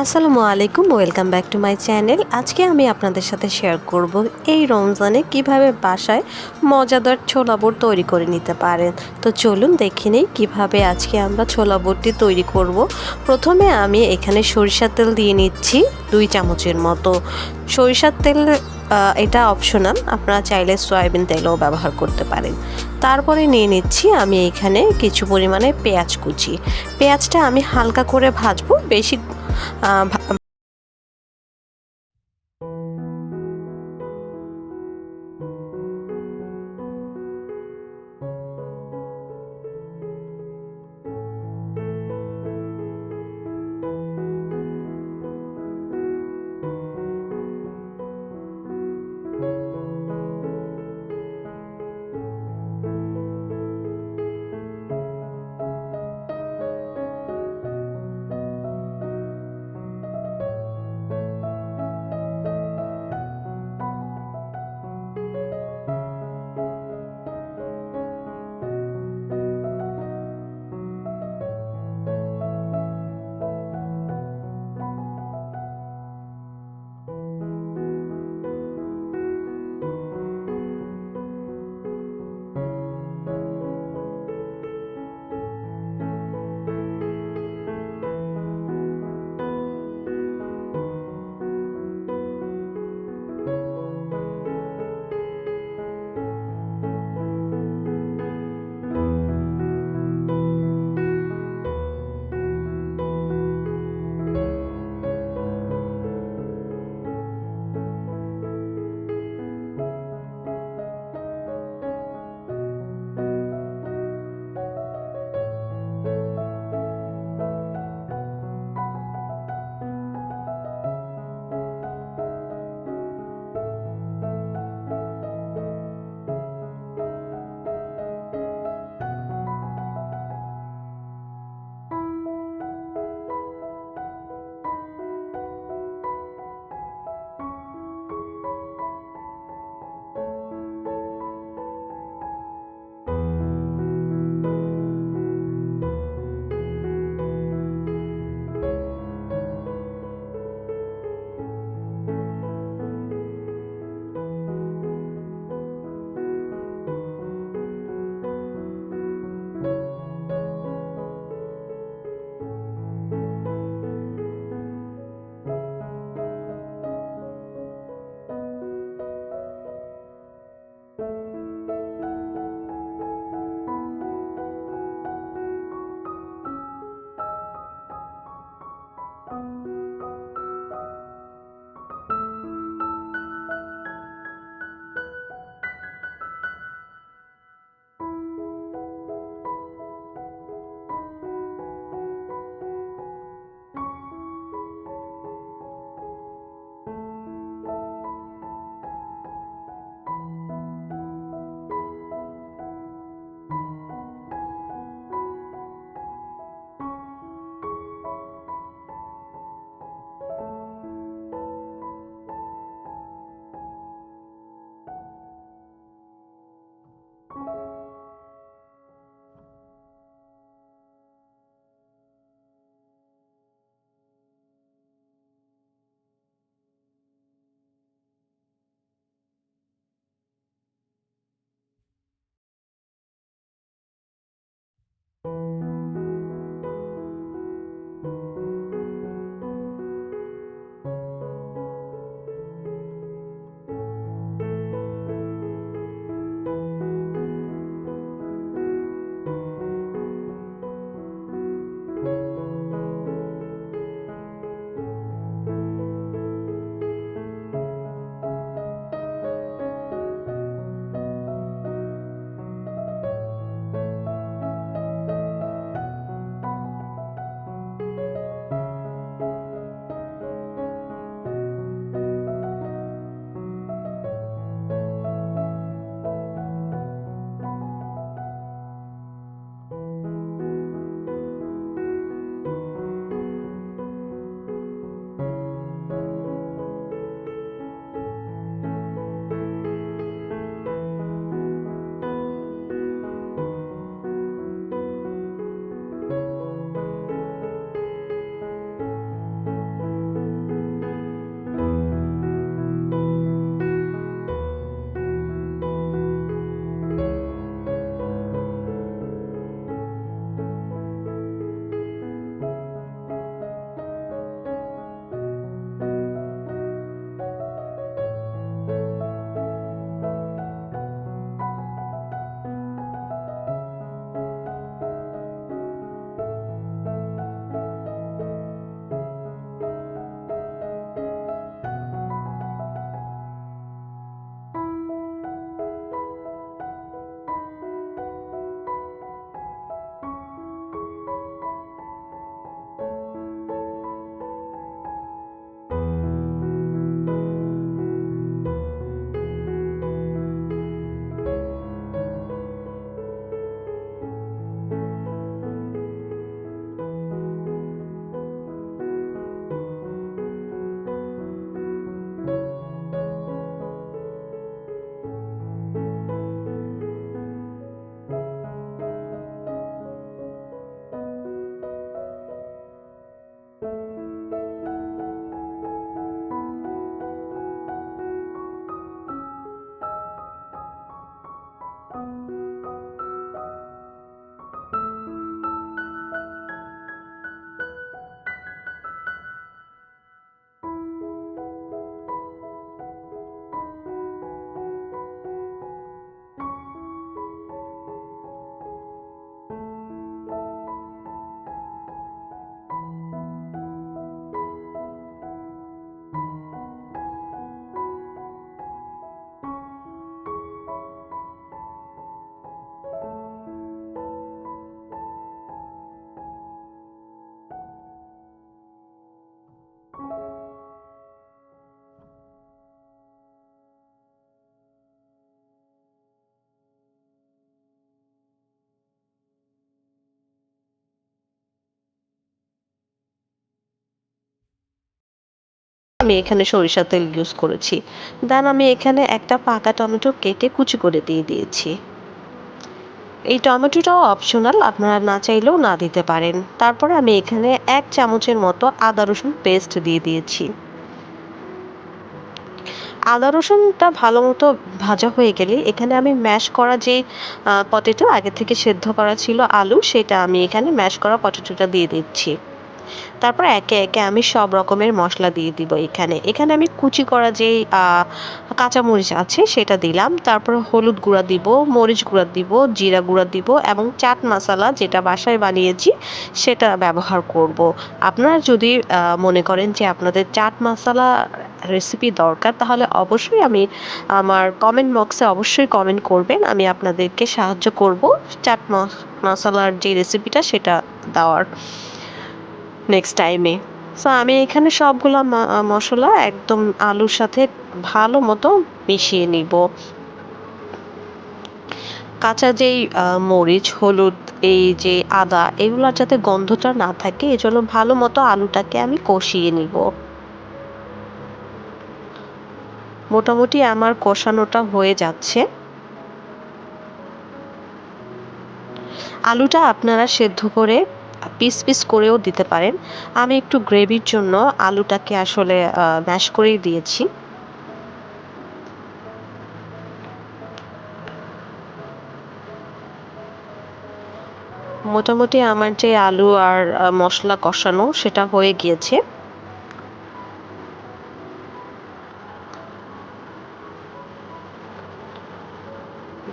আসসালামু আলাইকুম, welcome back to my channel. আজকে আমি আপনাদের সাথে শেয়ার করব এই রমজানে কিভাবে বাসায় মজাদার ছোলা বুট তৈরি করে নিতে পারেন। তো চলুন দেখে নেই কীভাবে আজকে আমরা ছোলা বুটটি তৈরি করব। প্রথমে আমি এখানে সরিষার তেল দিয়ে নিচ্ছি 2 চামচের মতো। সরিষার তেল এটা অপশনাল, আপনারা চাইলে সয়াবিন তেলও ব্যবহার করতে পারেন। তারপরে নিয়ে নিচ্ছি আমি এখানে কিছু পরিমাণে পেঁয়াজ কুচি। পেঁয়াজটা আমি হালকা করে ভাজবো, বেশি আমি এখানে সরিষার তেল ইউজ করেছি। দেন আমি এখানে একটা পাকা টমেটো কেটে কুচি করে দিয়ে দিয়েছি। এই টমেটোটাও অপশনাল, আপনারা না চাইলেও না দিতে পারেন। তারপরে আমি এখানে 1 চামচের মতো আদা রসুন পেস্ট দিয়ে দিয়েছি। আদা রসুনটা ভালো মতো ভাজা হয়ে গেলে এখানে আমি ম্যাশ করা যে পটেটো আগে থেকে সেদ্ধ করা ছিল আলু, সেটা আমি এখানে ম্যাশ করা পটেটোটা দিয়ে দিচ্ছি। তারপর একে একে আমি সব রকমের মশলা দিয়ে দিব এখানে। এখানে আমি কুচি করা যেই কাঁচামরিচ আছে সেটা দিলাম। তারপর হলুদ গুঁড়া দিব, মরিচ গুঁড়া দিব, জিরা গুঁড়া দিব এবং চাট মশলা যেটা বাসায় বানিয়েছি সেটা ব্যবহার করব। আপনারা যদি মনে করেন যে আপনাদের চাট মশলা রেসিপি দরকার, তাহলে অবশ্যই আমার কমেন্ট বক্সে অবশ্যই কমেন্ট করবেন। আমি আপনাদেরকে সাহায্য করব চাট মশলার যে রেসিপিটা সেটা দেওয়ার নেক্সট টাইমে। সো আমি এখানে সবগুলা মসলা একদম আলুর সাথে ভালো মতো মিশিয়ে নিব। কাঁচা যেই মরিচ, হলুদ, এই যে আদা, এগুলোর যাতে গন্ধটা না থাকে এজন্য ভালো মতো আলুটাকে আমি কষিয়ে নিব। মোটামুটি আমার কষানোটা হয়ে যাচ্ছে। আলুটা আপনারা সেদ্ধ করে পিস পিস করেও দিতে পারেন। আমি একটু গ্রেভির জন্য আলুটাকে আসলে ম্যাশ করেই দিয়েছি। মোটামুটি আমার যে আলু আর মশলা কষানো সেটা হয়ে গিয়েছে।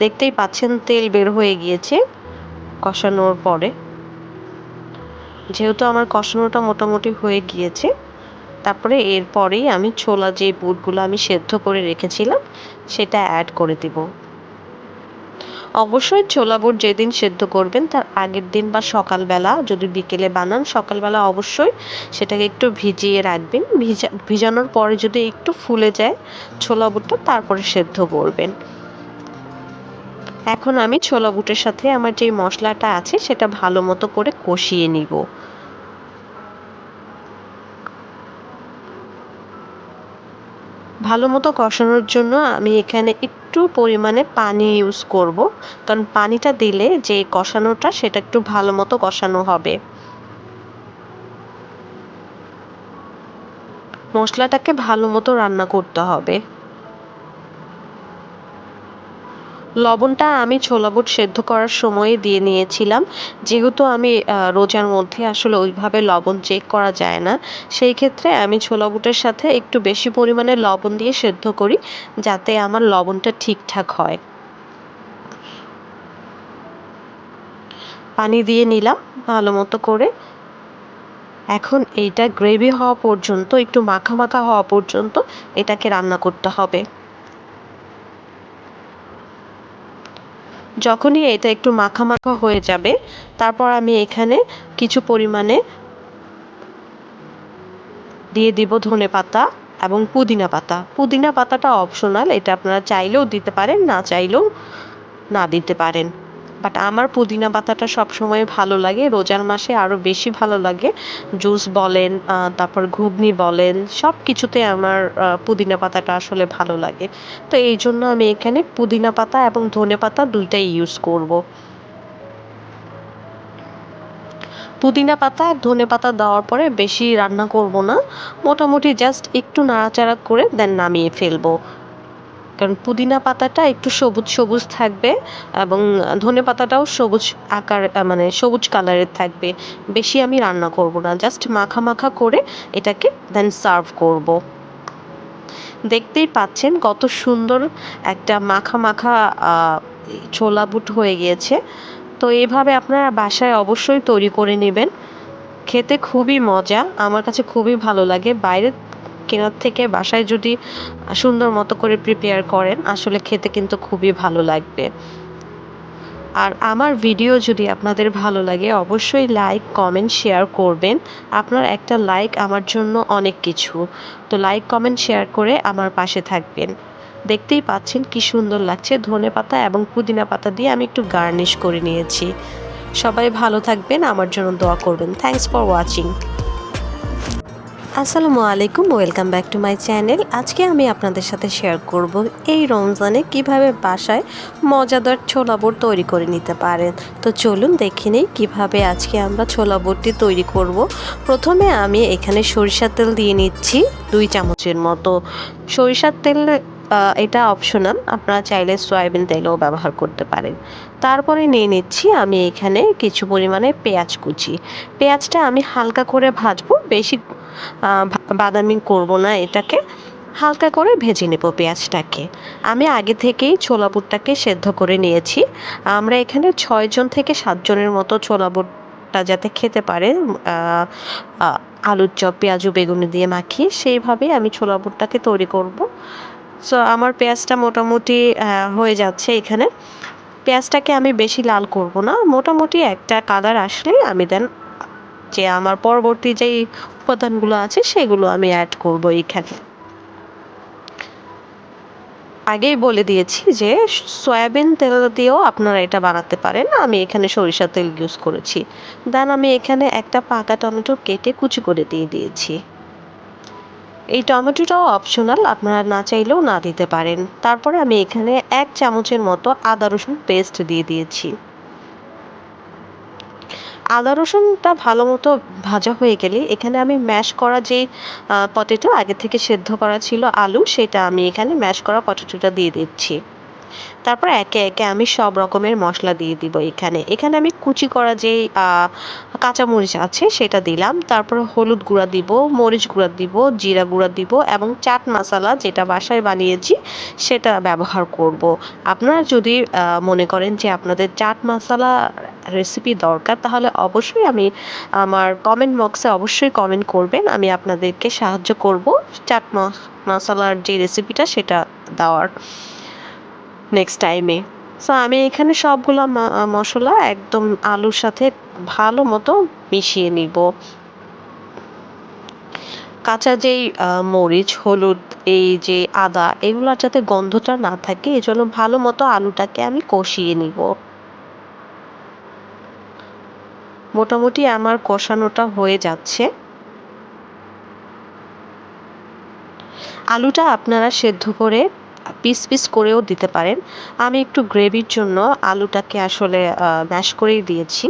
দেখতেই পাচ্ছেন তেল বের হয়ে গিয়েছে কষানোর পরে। যেহেতু আমার কষানোটা মোটামুটি হয়ে গিয়েছে, তারপরে এরপরেই আমি ছোলা যে বুটগুলো আমি সেদ্ধ করে রেখেছিলাম সেটা অ্যাড করে দিব। অবশ্যই ছোলা বুট যেদিন সেদ্ধ করবেন তার আগের দিন বা সকালবেলা, যদি বিকেলে বানান সকালবেলা অবশ্যই সেটাকে একটু ভিজিয়ে রাখবেন। ভিজানোর পরে যদি একটু ফুলে যায় ছোলা বুটটা, তারপরে সেদ্ধ করবেন। এখন আমি ছোলা বুটের সাথে আমার যে মশলাটা আছে সেটা ভালো মতো করে কষিয়ে নিব। ভালো মতো কষানোর জন্য আমি এখানে একটু পরিমাণে পানি ইউজ করব, কারণ পানিটা দিলে যে কষানোটা সেটা একটু ভালো মতো কষানো হবে। মশলাটাকে ভালো মতো রান্না করতে হবে। লবণটা আমি ছোলা বুট সেদ্ধ করার সময়ে দিয়ে নিয়েছিলাম। যেহেতু আমি রোজার মধ্যে আসলে ওইভাবে লবণ চেক করা যায় না, সেই ক্ষেত্রে আমি ছোলা বুটের সাথে একটু বেশি পরিমাণে লবণ দিয়ে সেদ্ধ করি, যাতে আমার লবণটা ঠিকঠাক হয়। পানি দিয়ে নিলাম ভালো মতো করে। এখন এইটা গ্রেভি হওয়া পর্যন্ত, একটু মাখা মাখা হওয়া পর্যন্ত এটাকে রান্না করতে হবে। যখনই এটা একটু মাখা মাখা হয়ে যাবে, তারপর আমি এখানে কিছু পরিমাণে দিয়ে দিব ধনেপাতা এবং পুদিনা পাতা। পুদিনা পাতাটা অপশনাল, এটা আপনারা চাইলেও দিতে পারেন, না চাইলেও না দিতে পারেন। বাট আমার পুদিনা পাতাটা সবসময় ভালো লাগে, রোজার মাসে আরও বেশি ভালো লাগে। জুস বলেন, তারপর ঘুগনি বলেন, সব কিছুতে আমার পুদিনা পাতাটা আসলে ভালো লাগে। তো এই জন্য আমি এখানে পুদিনা পাতা এবং ধনে পাতা দুইটাই ইউজ করব। পুদিনা পাতা আর ধনে পাতা দেওয়ার পরে বেশি রান্না করব না, মোটামুটি জাস্ট একটু নাড়াচাড়া করে দেন নামিয়ে ফেলবো। কারণ পুদিনা পাতাটা একটু সবুজ সবুজ থাকবে এবং ধনে পাতাটাও সবুজ আকার, মানে সবুজ কালারের থাকবে। বেশি আমি রান্না করব না, জাস্ট মাখা মাখা করে এটাকে দেন সার্ভ করব। দেখতেই পাচ্ছেন কত সুন্দর একটা মাখা মাখা ছোলা বুট হয়ে গিয়েছে। তো এভাবে আপনারা বাসায় অবশ্যই তৈরি করে নেবেন। খেতে খুবই মজা, আমার কাছে খুবই ভালো লাগে। বাইরের কেনার থেকে বাসায় যদি সুন্দর মতো করে প্রিপেয়ার করেন আসলে খেতে কিন্তু খুবই ভালো লাগবে। আর আমার ভিডিও যদি আপনাদের ভালো লাগে অবশ্যই লাইক কমেন্ট শেয়ার করবেন। আপনার একটা লাইক আমার জন্য অনেক কিছু। তো লাইক কমেন্ট শেয়ার করে আমার পাশে থাকবেন। দেখতেই পাচ্ছেন কি সুন্দর লাগছে, ধনেপাতা এবং পুদিনা পাতা দিয়ে আমি একটু গার্নিশ করে নিয়েছি। সবাই ভালো থাকবেন, আমার জন্য দোয়া করবেন। Thanks for watching. আসসালামু আলাইকুম, welcome back to my channel. আজকে আমি আপনাদের সাথে শেয়ার করব এই রমজানে কিভাবে বাসায় মজাদার ছোলা বুট তৈরি করে নিতে পারেন। তো চলুন দেখে নিই কীভাবে আজকে আমরা ছোলা বুটটি তৈরি করব। প্রথমে আমি এখানে সরিষার তেল দিয়ে নিচ্ছি 2 চামচের মতো। সরিষার তেল এটা অপশনাল, আপনারা চাইলে সয়াবিন তেলও ব্যবহার করতে পারেন। তারপরে নিয়ে নিচ্ছি আমি এখানে কিছু পরিমাণে পেঁয়াজ কুচি। পেঁয়াজটা আমি হালকা করে ভাজবো, বেশি বাদামি করব না, এটাকে হালকা করে ভেজে নেব পেঁয়াজটাকে। আমি আগে থেকেই ছোলা বুটটাকে সেদ্ধ করে নিয়েছি। আমরা এখানে 6 জন থেকে 7 জনের মতো ছোলা বুটটা যাতে খেতে পারে আলুর চপ পেঁয়াজু বেগুনি দিয়ে মাখিয়ে, সেইভাবেই আমি ছোলা বুটটাকে তৈরি করব। সো আমার পেঁয়াজটা মোটামুটি হয়ে যাচ্ছে এখানে। পেঁয়াজটাকে আমি বেশি লাল করব না, মোটামুটি একটা কালার আসলেই আমি দেন যে আমার পরবর্তী যেই উপাদানগুলো আছে সেগুলো আমি অ্যাড করব এখানে। আগেই বলে দিয়েছি যে সয়াবিন তেল দিয়েও আপনারা এটা বানাতে পারেন, আমি এখানে সরিষার তেল ইউজ করেছি। দেন আমি এখানে একটা পাকা টমেটো কেটে কুচি করে দিয়ে দিয়েছি। এই টমেটোটাও অপশনাল, আপনারা না চাইলেও না দিতে পারেন। তারপরে আমি এখানে 1 চামচের মতো আদা রসুন পেস্ট দিয়ে দিয়েছি। আদা রসুনটা ভালো মতো ভাজা হয়ে গেলে এখানে আমি ম্যাশ করা যে পটেটো আগে থেকে সেদ্ধ করা ছিল আলু, সেটা আমি এখানে ম্যাশ করা পটেটোটা দিয়ে দিচ্ছি। তারপর একে একে আমি সব রকমের মশলা দিয়ে দিব এখানে। এখানে আমি কুচি করা যেই কাঁচামরিচ আছে সেটা দিলাম। তারপর হলুদ গুঁড়া দিব, মরিচ গুঁড়া দিব, জিরা গুঁড়া দিব এবং চাট মশলা যেটা বাসায় বানিয়েছি সেটা ব্যবহার করব। আপনারা যদি মনে করেন যে আপনাদের চাট মশলা রেসিপি দরকার, তাহলে অবশ্যই আমার কমেন্ট বক্সে অবশ্যই কমেন্ট করবেন। আমি আপনাদেরকে সাহায্য করব চাট মশলার যে রেসিপিটা সেটা দেওয়ার নেক্সট টাইমে। সো আমি এখানে সবগুলো মশলা একদম আলুর সাথে ভালো মতো মিশিয়ে নিব। কাঁচা যেই মরিচ, হলুদ, এই যে আদা, এগুলোর যাতে গন্ধটা না থাকে এজন্য ভালো মতো আলুটাকে আমি কষিয়ে নিব। মোটামুটি আমার কষানোটা হয়ে যাচ্ছে। আলুটা আপনারা সেদ্ধ করে পিস পিস করেও দিতে পারেন। আমি একটু গ্রেভির জন্য আলুটাকে আসলে ম্যাশ করেই দিয়েছি।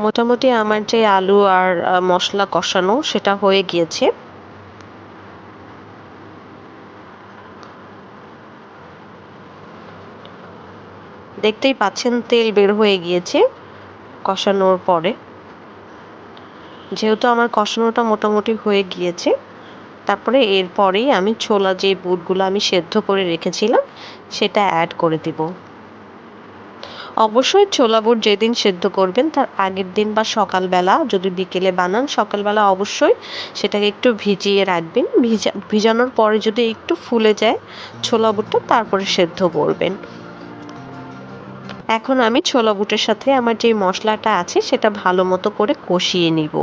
মোটামুটি আমার যে আলু আর মশলা কষানো সেটা হয়ে গিয়েছে। দেখতেই পাচ্ছেন তেল বের হয়ে গিয়েছে কষানোর পরে। যেহেতু আমার কষানোটা মোটামুটি হয়ে গিয়েছে, তারপরে এরপরেই আমি ছোলা যে বুটগুলো আমি সেদ্ধ করে রেখেছিলাম সেটা অ্যাড করে দিব। অবশ্যই ছোলা বুট যেদিন সেদ্ধ করবেন তার আগের দিন বা সকালবেলা, যদি বিকেলে বানান সকালবেলা অবশ্যই সেটাকে একটু ভিজিয়ে রাখবেন। ভিজানোর পরে যদি একটু ফুলে যায় ছোলা বুটটা, তারপরে সেদ্ধ করবেন। এখন আমি ছোলা বুটের সাথে আমার যে মশলাটা আছে সেটা ভালো মতো করে কষিয়ে নিব।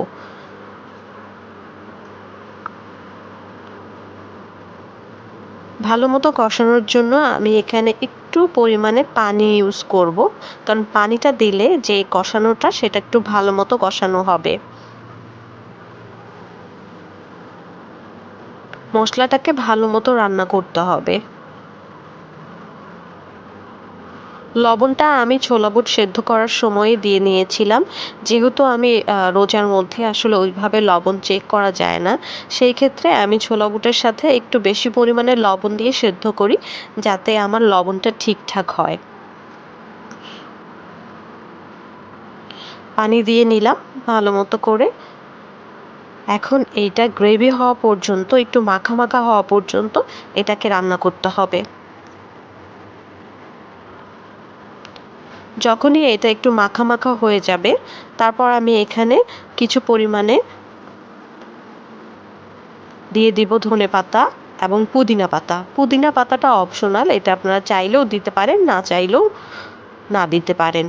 ভালো মতো কষানোর জন্য আমি এখানে একটু পরিমাণে পানি ইউজ করব, কারণ পানিটা দিলে যে কষানোটা সেটা একটু ভালো মতো কষানো হবে। মশলাটাকে ভালো মতো রান্না করতে হবে। লবণটা আমি ছোলা বুট সেদ্ধ করার সময় দিয়ে নিয়েছিলাম। যেহেতু আমি রোজার মধ্যে আসলে ওইভাবে লবণ চেক করা যায় না, সেই ক্ষেত্রে আমি ছোলা বুটের সাথে একটু বেশি পরিমাণে লবণ দিয়ে সেদ্ধ করি, যাতে আমার লবণটা ঠিকঠাক হয়। পানি দিয়ে নিলাম ভালো মতো করে। এখন এইটা গ্রেভি হওয়া পর্যন্ত, একটু মাখা মাখা হওয়া পর্যন্ত এটাকে রান্না করতে হবে। যখনই এটা একটু মাখা মাখা হয়ে যাবে, তারপর আমি এখানে কিছু পরিমাণে দিয়ে দিব ধনেপাতা এবং পুদিনা পাতা। পুদিনা পাতাটা অপশনাল, এটা আপনারা চাইলেও দিতে পারেন, না চাইলেও না দিতে পারেন।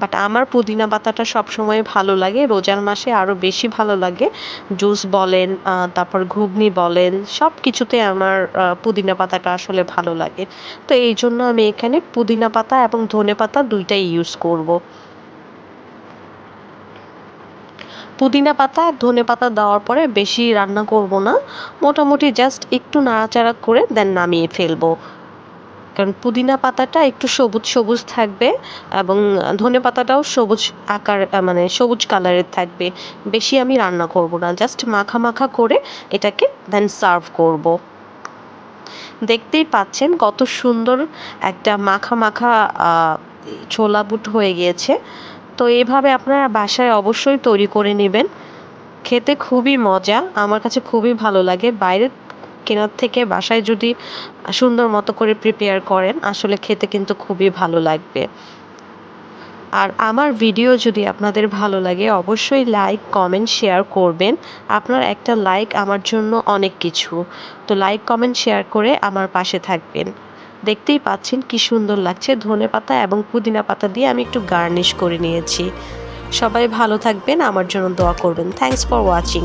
বাট আমার পুদিনা পাতাটা সবসময় ভালো লাগে, রোজার মাসে আরও বেশি ভালো লাগে। জুস বলেন, তারপর ঘুগনি বলেন, সব কিছুতে আমার পুদিনা পাতাটা আসলে ভালো লাগে। তো এই জন্য আমি এখানে পুদিনা পাতা এবং ধনে পাতা দুইটাই ইউজ করব। পুদিনা পাতা আর ধনে পাতা দেওয়ার পরে বেশি রান্না করব না, মোটামুটি জাস্ট একটু নাড়াচাড়া করে দেন নামিয়ে ফেলবো। কারণ পুদিনা পাতাটা একটু সবুজ সবুজ থাকবে এবং ধনে পাতাটাও সবুজ আকার মানে সবুজ কালারের থাকবে। বেশি আমি রান্না করব না, জাস্ট মাখা মাখা করে এটাকে দেন সার্ভ করব। দেখতেই পাচ্ছেন কত সুন্দর একটা মাখা মাখা ছোলা বুট হয়ে গিয়েছে। তো এভাবে আপনারা বাসায় অবশ্যই তৈরি করে নেবেন, খেতে খুবই মজা, আমার কাছে খুবই ভালো লাগে। বাইরের কেনার থেকে বাসায় যদি সুন্দর মতো করে প্রিপেয়ার করেন আসলে খেতে কিন্তু খুবই ভালো লাগবে। আর আমার ভিডিও যদি আপনাদের ভালো লাগে অবশ্যই লাইক কমেন্ট শেয়ার করবেন। আপনার একটা লাইক আমার জন্য অনেক কিছু। তো লাইক কমেন্ট শেয়ার করে আমার পাশে থাকবেন। দেখতেই পাচ্ছেন কি সুন্দর লাগছে, ধনেপাতা এবং পুদিনা পাতা দিয়ে আমি একটু গার্নিশ করে নিয়েছি। সবাই ভালো থাকবেন, আমার জন্য দোয়া করবেন। Thanks for watching.